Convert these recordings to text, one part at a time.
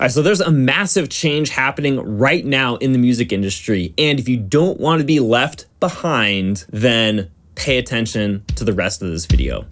All right, so there's a massive change happening right now in the music industry. And if you don't want to be left behind, then pay attention to the rest of this video.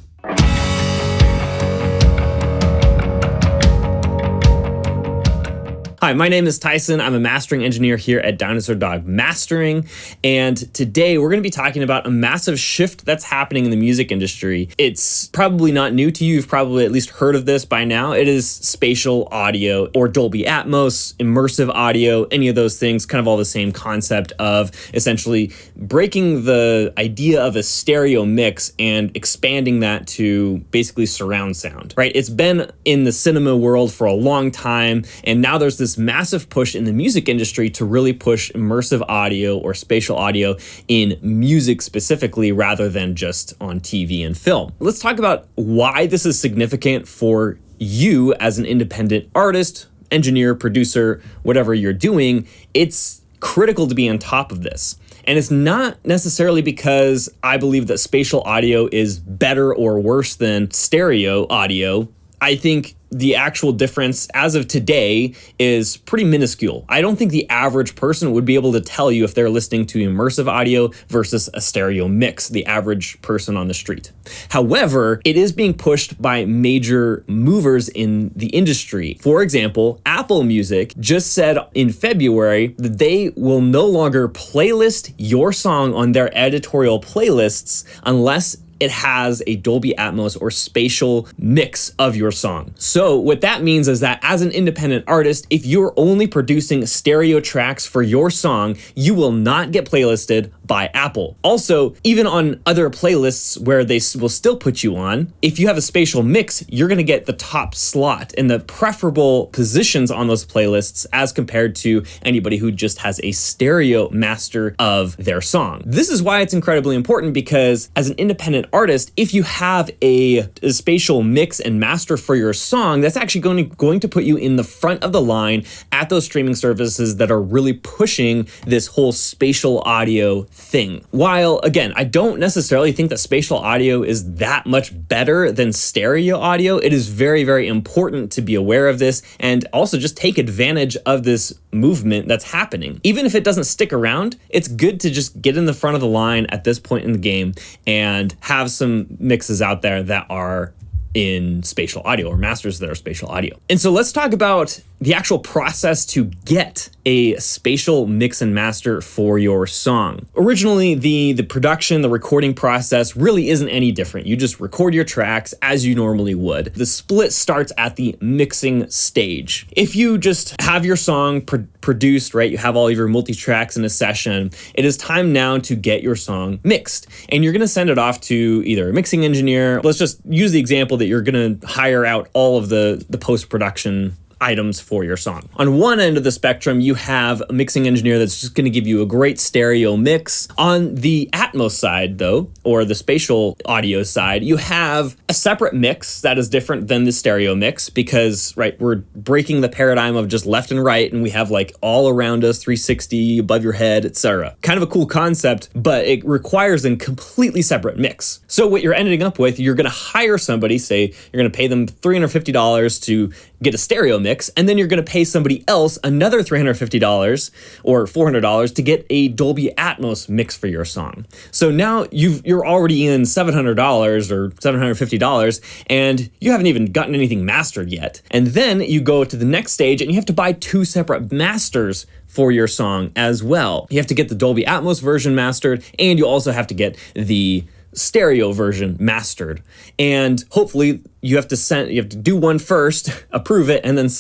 Hi, my name is Tyson. I'm a mastering engineer here at Dinosaur Dog Mastering. And today we're going to be talking about a massive shift that's happening in the music industry. It's probably not new to you. You've probably at least heard of this by now. It is spatial audio or Dolby Atmos, immersive audio, any of those things, kind of all the same concept of essentially breaking the idea of a stereo mix and expanding that to basically surround sound, right? It's been in the cinema world for a long time, and now there's this massive push in the music industry to really push immersive audio or spatial audio in music specifically rather than just on TV and film. Let's talk about why this is significant for you as an independent artist, engineer, producer, whatever you're doing. It's critical to be on top of this. And it's not necessarily because I believe that spatial audio is better or worse than stereo audio. I think the actual difference as of today is pretty minuscule. I don't think the average person would be able to tell you if they're listening to immersive audio versus a stereo mix, the average person on the street. However, it is being pushed by major movers in the industry. For example, Apple Music just said in February that they will no longer playlist your song on their editorial playlists unless it has a Dolby Atmos or spatial mix of your song. So what that means is that as an independent artist, if you're only producing stereo tracks for your song, you will not get playlisted by Apple. Also, even on other playlists where they will still put you on, if you have a spatial mix, you're gonna get the top slot in the preferable positions on those playlists as compared to anybody who just has a stereo master of their song. This is why it's incredibly important, because as an independent artist, if you have a spatial mix and master for your song, that's actually going to put you in the front of the line at those streaming services that are really pushing this whole spatial audio thing. While, again, I don't necessarily think that spatial audio is that much better than stereo audio, it is very, very important to be aware of this and also just take advantage of this movement that's happening. Even if it doesn't stick around, it's good to just get in the front of the line at this point in the game and have some mixes out there that are in spatial audio or masters that are spatial audio. And so let's talk about the actual process to get a spatial mix and master for your song. Originally, the production, the recording process really isn't any different. You just record your tracks as you normally would. The split starts at the mixing stage. If you just have your song produced, right, you have all of your multi-tracks in a session, it is time now to get your song mixed. And you're gonna send it off to either a mixing engineer. Let's just use the example that you're gonna hire out all of the post-production items for your song. On one end of the spectrum, you have a mixing engineer that's just going to give you a great stereo mix. On the Atmos side, though, or the spatial audio side, you have a separate mix that is different than the stereo mix because, right, we're breaking the paradigm of just left and right, and we have like all around us, 360, above your head, etc. Kind of a cool concept, but it requires a completely separate mix. So what you're ending up with, you're going to hire somebody, say you're going to pay them $350 to get a stereo mix, and then you're going to pay somebody else another $350 or $400 to get a Dolby Atmos mix for your song. So now you're already in $700 or $750, and you haven't even gotten anything mastered yet. And then you go to the next stage, and you have to buy two separate masters for your song as well. You have to get the Dolby Atmos version mastered, and you also have to get the stereo version mastered. And hopefully you have to do one first, approve it, and then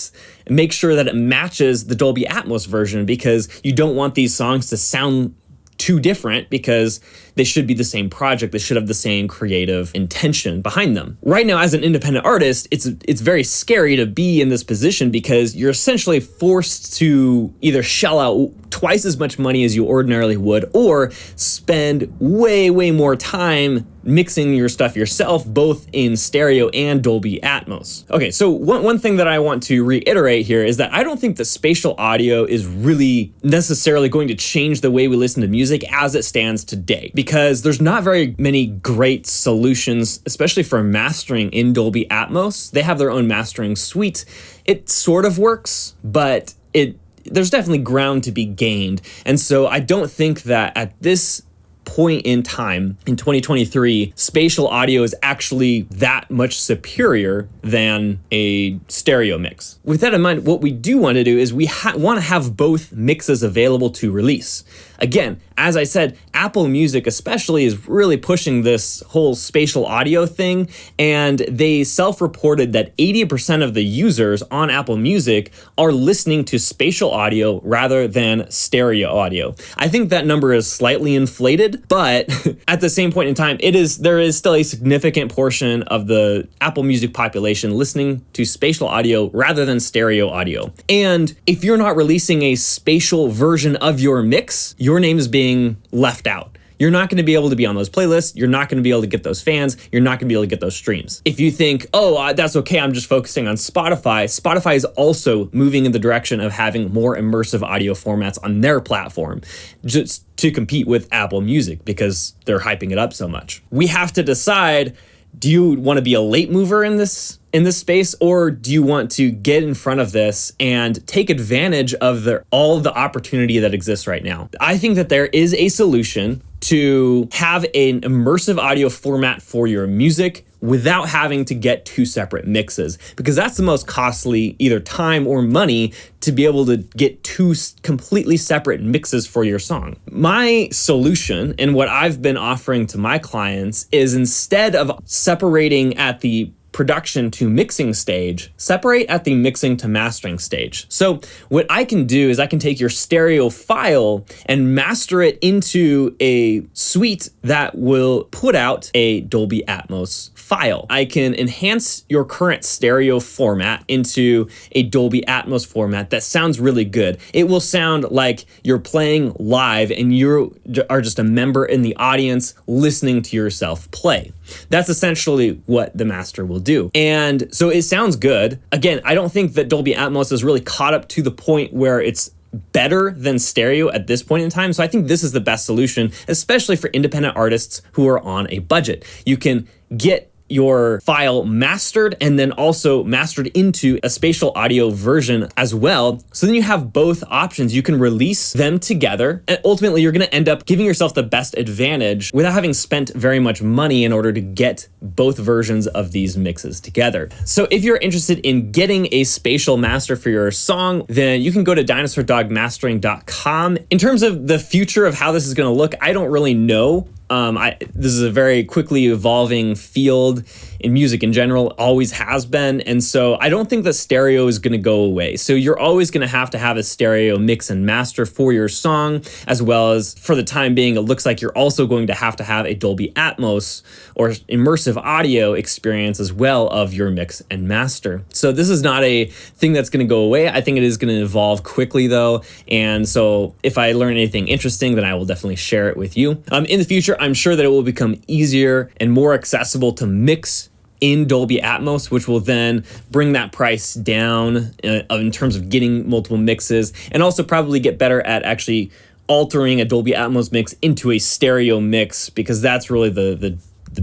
make sure that it matches the Dolby Atmos version, because you don't want these songs to sound too different, because they should be the same project. They should have the same creative intention behind them. Right now, as an independent artist, it's very scary to be in this position, because you're essentially forced to either shell out twice as much money as you ordinarily would, or spend way, way more time mixing your stuff yourself, both in stereo and Dolby Atmos. Okay, so one thing that I want to reiterate here is that I don't think that spatial audio is really necessarily going to change the way we listen to music as it stands today, because there's not very many great solutions, especially for mastering in Dolby Atmos. They have their own mastering suite. It sort of works, but there's definitely ground to be gained. And so I don't think that at this point in time in 2023, spatial audio is actually that much superior than a stereo mix. With that in mind, what we do want to do is we want to have both mixes available to release. Again, as I said, Apple Music especially is really pushing this whole spatial audio thing, and they self-reported that 80% of the users on Apple Music are listening to spatial audio rather than stereo audio. I think that number is slightly inflated, but at the same point in time, there is still a significant portion of the Apple Music population listening to spatial audio rather than stereo audio. And if you're not releasing a spatial version of your mix, your name is being left out. You're not going to be able to be on those playlists. You're not going to be able to get those fans. You're not going to be able to get those streams. If you think, that's okay, I'm just focusing on Spotify, Spotify is also moving in the direction of having more immersive audio formats on their platform, just to compete with Apple Music because they're hyping it up so much. We have to decide, do you want to be a late mover in this space, or do you want to get in front of this and take advantage of all the opportunity that exists right now? I think that there is a solution to have an immersive audio format for your music without having to get two separate mixes, because that's the most costly either time or money to be able to get two completely separate mixes for your song. My solution and what I've been offering to my clients is, instead of separating at the production to mixing stage, separate at the mixing to mastering stage. So what I can do is I can take your stereo file and master it into a suite that will put out a Dolby Atmos file. I can enhance your current stereo format into a Dolby Atmos format that sounds really good. It will sound like you're playing live and you are just a member in the audience listening to yourself play. That's essentially what the master will do. And so it sounds good. Again, I don't think that Dolby Atmos has really caught up to the point where it's better than stereo at this point in time. So I think this is the best solution, especially for independent artists who are on a budget. You can get your file mastered and then also mastered into a spatial audio version as well. So then you have both options. You can release them together, and ultimately you're going to end up giving yourself the best advantage without having spent very much money in order to get both versions of these mixes together. So if you're interested in getting a spatial master for your song, then you can go to dinosaurdogmastering.com. In terms of the future of how this is going to look, I don't really know. This is a very quickly evolving field in music in general, always has been. And so I don't think that stereo is going to go away. So you're always going to have a stereo mix and master for your song, as well as, for the time being, it looks like you're also going to have a Dolby Atmos or immersive audio experience as well of your mix and master. So this is not a thing that's going to go away. I think it is going to evolve quickly though. And so if I learn anything interesting, then I will definitely share it with you. In the future, I'm sure that it will become easier and more accessible to mix in Dolby Atmos, which will then bring that price down in terms of getting multiple mixes, and also probably get better at actually altering a Dolby Atmos mix into a stereo mix, because that's really the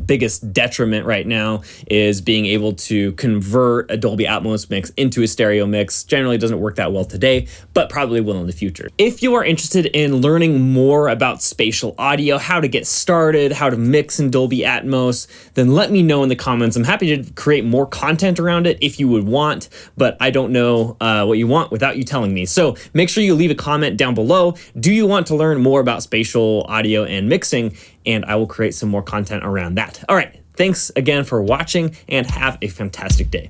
biggest detriment right now, is being able to convert a Dolby Atmos mix into a stereo mix. Generally doesn't work that well today, but probably will in the future. If you are interested in learning more about spatial audio, how to get started, how to mix in Dolby Atmos, then let me know in the comments. I'm happy to create more content around it if you would want, but I don't know what you want without you telling me. So make sure you leave a comment down below. Do you want to learn more about spatial audio and mixing? And I will create some more content around that. All right, thanks again for watching, and have a fantastic day.